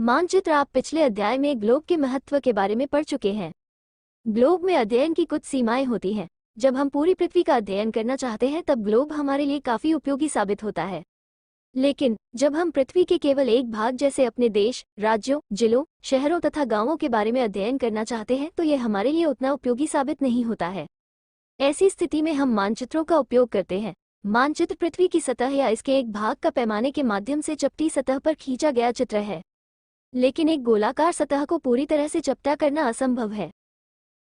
मानचित्र। आप पिछले अध्याय में ग्लोब के महत्व के बारे में पढ़ चुके हैं। ग्लोब में अध्ययन की कुछ सीमाएं होती हैं। जब हम पूरी पृथ्वी का अध्ययन करना चाहते हैं तब ग्लोब हमारे लिए काफी उपयोगी साबित होता है। लेकिन जब हम पृथ्वी के केवल एक भाग जैसे अपने देश, राज्यों, जिलों, शहरों तथा गांवों के बारे में अध्ययन करना चाहते हैं तो यह हमारे लिए उतना उपयोगी साबित नहीं होता है। ऐसी स्थिति में हम मानचित्रों का उपयोग करते हैं। मानचित्र पृथ्वी की सतह या इसके एक भाग का पैमाने के माध्यम से चपटी सतह पर खींचा गया चित्र है, लेकिन एक गोलाकार सतह को पूरी तरह से चपटा करना असंभव है।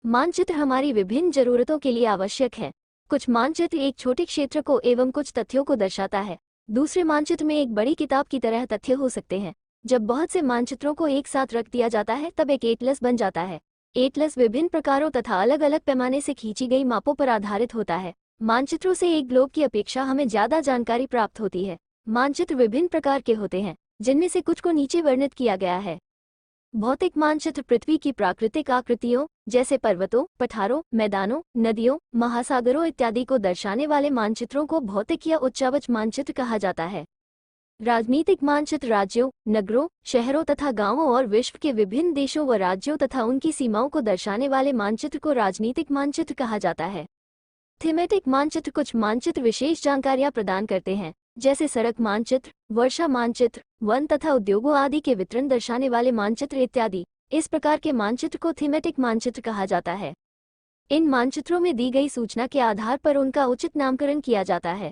मानचित्र हमारी विभिन्न जरूरतों के लिए आवश्यक है। कुछ मानचित्र एक छोटे क्षेत्र को एवं कुछ तथ्यों को दर्शाता है। दूसरे मानचित्र में एक बड़ी किताब की तरह तथ्य हो सकते हैं। जब बहुत से मानचित्रों को एक साथ रख दिया जाता है तब एक एटलस बन जाता है। एटलस विभिन्न प्रकारों तथा अलग अलग पैमाने से खींची गई मापों पर आधारित होता है। मानचित्रों से एक ग्लोब की अपेक्षा हमें ज्यादा जानकारी प्राप्त होती है। मानचित्र विभिन्न प्रकार के होते हैं, जिनमें से कुछ को नीचे वर्णित किया गया है। भौतिक मानचित्र पृथ्वी की प्राकृतिक आकृतियों जैसे पर्वतों, पठारों, मैदानों, नदियों, महासागरों इत्यादि को दर्शाने वाले मानचित्रों को भौतिक या उच्चावच मानचित्र कहा जाता है। राजनीतिक मानचित्र राज्यों, नगरों, शहरों तथा गांवों और विश्व के विभिन्न देशों व राज्यों तथा उनकी सीमाओं को दर्शाने वाले मानचित्र को राजनीतिक मानचित्र कहा जाता है। थीमेटिक मानचित्र कुछ मानचित्र विशेष जानकारियां प्रदान करते हैं, जैसे सड़क मानचित्र, वर्षा मानचित्र, वन तथा उद्योगों आदि के वितरण दर्शाने वाले मानचित्र इत्यादि। इस प्रकार के मानचित्र को थीमेटिक मानचित्र कहा जाता है। इन मानचित्रों में दी गई सूचना के आधार पर उनका उचित नामकरण किया जाता है।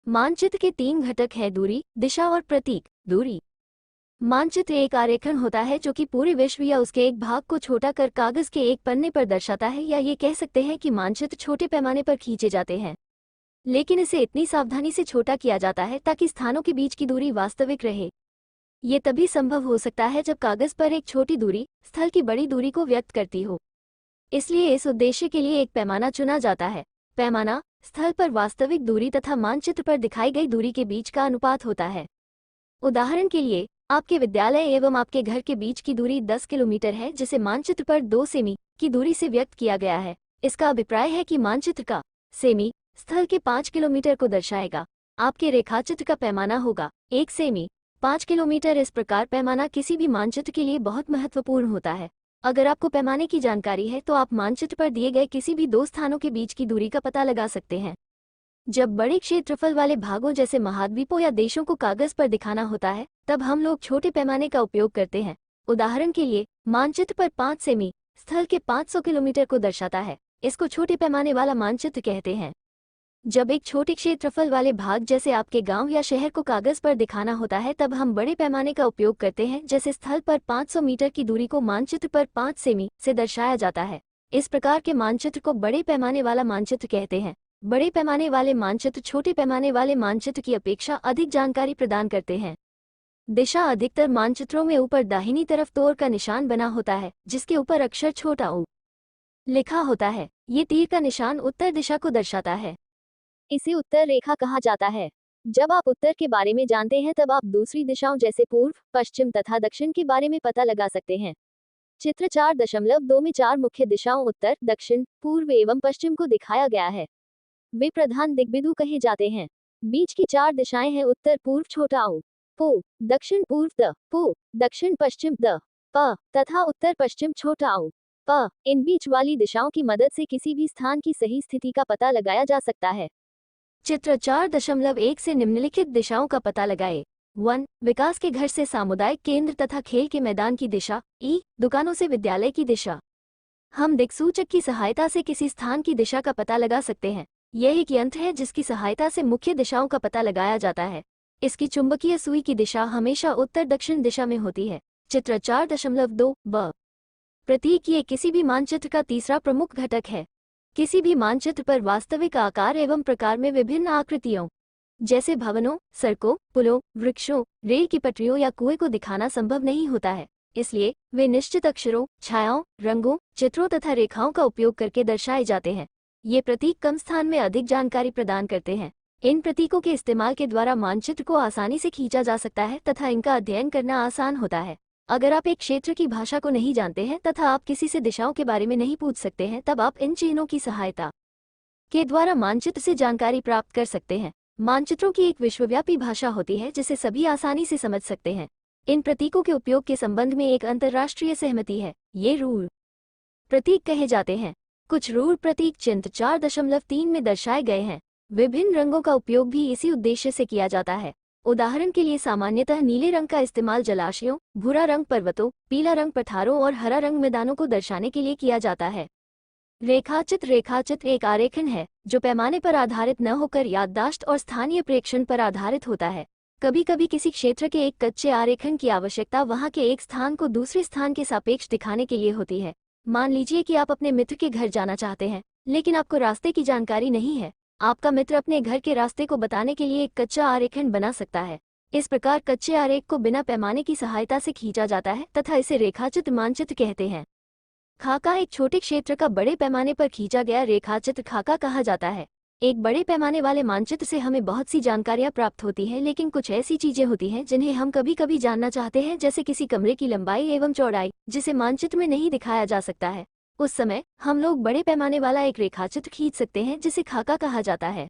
मानचित्र के 3 घटक हैं: दूरी, दिशा और प्रतीक। दूरी मानचित्र एक आरेखन होता है जो कि पूरे विश्व या उसके एक भाग को छोटा कर कागज के एक पन्ने पर दर्शाता है, या ये कह सकते हैं कि मानचित्र छोटे पैमाने पर खींचे जाते हैं, लेकिन इसे इतनी सावधानी से छोटा किया जाता है ताकि स्थानों के बीच की दूरी वास्तविक रहे। ये तभी संभव हो सकता है जब कागज पर एक छोटी दूरी स्थल की बड़ी दूरी को व्यक्त करती हो। इसलिए इस उद्देश्य के लिए एक पैमाना चुना जाता है। पैमाना स्थल पर वास्तविक दूरी तथा मानचित्र पर दिखाई गई दूरी के बीच का अनुपात होता है। उदाहरण के लिए, आपके विद्यालय एवं आपके घर के बीच की दूरी 10 किलोमीटर है, जिसे मानचित्र पर 2 सेमी की दूरी से व्यक्त किया गया है। इसका अभिप्राय है कि मानचित्र का सेमी स्थल के 5 किलोमीटर को दर्शाएगा। आपके रेखाचित्र का पैमाना होगा 1 सेमी 5 किलोमीटर। इस प्रकार पैमाना किसी भी मानचित्र के लिए बहुत महत्वपूर्ण होता है। अगर आपको पैमाने की जानकारी है तो आप मानचित्र पर दिए गए किसी भी 2 स्थानों के बीच की दूरी का पता लगा सकते हैं। जब बड़े क्षेत्रफल वाले भागों जैसे महाद्वीपों या देशों को कागज पर दिखाना होता है तब हम लोग छोटे पैमाने का उपयोग करते हैं। उदाहरण के लिए, मानचित्र पर 5 सेमी स्थल के 500 किलोमीटर को दर्शाता है। इसको छोटे पैमाने वाला मानचित्र कहते हैं। जब एक छोटे क्षेत्रफल वाले भाग जैसे आपके गांव या शहर को कागज पर दिखाना होता है तब हम बड़े पैमाने का उपयोग करते हैं, जैसे स्थल पर 500 मीटर की दूरी को मानचित्र पर 5 सेमी से दर्शाया जाता है। इस प्रकार के मानचित्र को बड़े पैमाने वाला मानचित्र कहते हैं। बड़े पैमाने वाले मानचित्र छोटे पैमाने वाले मानचित्र की अपेक्षा अधिक जानकारी प्रदान करते हैं। दिशा अधिकतर मानचित्रों में ऊपर दाहिनी तरफ तोर का निशान बना होता है, जिसके ऊपर अक्षर छोटा ऊ लिखा होता है। ये तीर का निशान उत्तर दिशा को दर्शाता है। इसे उत्तर रेखा कहा जाता है। जब आप उत्तर के बारे में जानते हैं तब आप दूसरी दिशाओं जैसे पूर्व, पश्चिम तथा दक्षिण के बारे में पता लगा सकते हैं। चित्र 4.2 में 4 मुख्य दिशाओं उत्तर, दक्षिण, पूर्व एवं पश्चिम को दिखाया गया है। वे प्रधान दिग्बिंदु कहे जाते हैं। बीच की 4 दिशाएं हैं: उत्तर पूर्व छोटा ऊ पू, दक्षिण पूर्व द पू, दक्षिण पश्चिम द प तथा उत्तर पश्चिम छोटा ऊ प। इन बीच वाली दिशाओं की मदद से किसी भी स्थान की सही स्थिति का पता लगाया जा सकता है। चित्र 4.1 से निम्नलिखित दिशाओं का पता लगाएं। 1. विकास के घर से सामुदायिक केंद्र तथा खेल के मैदान की दिशा। ई. दुकानों से विद्यालय की दिशा। हम दिक्सूचक की सहायता से किसी स्थान की दिशा का पता लगा सकते हैं। यह एक यंत्र है जिसकी सहायता से मुख्य दिशाओं का पता लगाया जाता है। इसकी चुंबकीय सुई की दिशा हमेशा उत्तर दक्षिण दिशा में होती है। चित्र 4.2 ब। प्रतीक ये किसी भी मानचित्र का तीसरा प्रमुख घटक है। किसी भी मानचित्र पर वास्तविक आकार एवं प्रकार में विभिन्न आकृतियों जैसे भवनों, सड़कों, पुलों, वृक्षों, रेल की पटरियों या कुएं को दिखाना संभव नहीं होता है। इसलिए वे निश्चित अक्षरों, छायाओं, रंगों, चित्रों तथा रेखाओं का उपयोग करके दर्शाए जाते हैं। ये प्रतीक कम स्थान में अधिक जानकारी प्रदान करते हैं। इन प्रतीकों के इस्तेमाल के द्वारा मानचित्र को आसानी से खींचा जा सकता है तथा इनका अध्ययन करना आसान होता है। अगर आप एक क्षेत्र की भाषा को नहीं जानते हैं तथा आप किसी से दिशाओं के बारे में नहीं पूछ सकते हैं तब आप इन चिन्हों की सहायता के द्वारा मानचित्र से जानकारी प्राप्त कर सकते हैं। मानचित्रों की एक विश्वव्यापी भाषा होती है जिसे सभी आसानी से समझ सकते हैं। इन प्रतीकों के उपयोग के संबंध में एक अंतर्राष्ट्रीय सहमति है। ये रूढ़ प्रतीक कहे जाते हैं। कुछ रूढ़ प्रतीक चिन्ह 4.3 में दर्शाए गए हैं। विभिन्न रंगों का उपयोग भी इसी उद्देश्य से किया जाता है। उदाहरण के लिए सामान्यतः नीले रंग का इस्तेमाल जलाशयों, भूरा रंग पर्वतों, पीला रंग पठारों और हरा रंग मैदानों को दर्शाने के लिए किया जाता है। रेखाचित्र एक आरेखन है जो पैमाने पर आधारित न होकर याददाश्त और स्थानीय प्रेक्षण पर आधारित होता है। कभी कभी किसी क्षेत्र के एक कच्चे आरेखन की आवश्यकता वहां के एक स्थान को दूसरे स्थान के सापेक्ष दिखाने के लिए होती है। मान लीजिए कि आप अपने मित्र के घर जाना चाहते हैं, लेकिन आपको रास्ते की जानकारी नहीं है। आपका मित्र अपने घर के रास्ते को बताने के लिए एक कच्चा आरेखन बना सकता है। इस प्रकार कच्चे आरेख को बिना पैमाने की सहायता से खींचा जाता है तथा इसे रेखाचित्र मानचित्र कहते हैं। खाका एक छोटे क्षेत्र का बड़े पैमाने पर खींचा गया रेखाचित्र खाका कहा जाता है। एक बड़े पैमाने वाले मानचित्र से हमें बहुत सी जानकारियां प्राप्त होती हैं, लेकिन कुछ ऐसी चीजें होती हैं जिन्हें हम कभी कभी जानना चाहते हैं, जैसे किसी कमरे की लंबाई एवं चौड़ाई, जिसे मानचित्र में नहीं दिखाया जा सकता है। उस समय हम लोग बड़े पैमाने वाला एक रेखाचित्र खींच सकते हैं जिसे खाका कहा जाता है।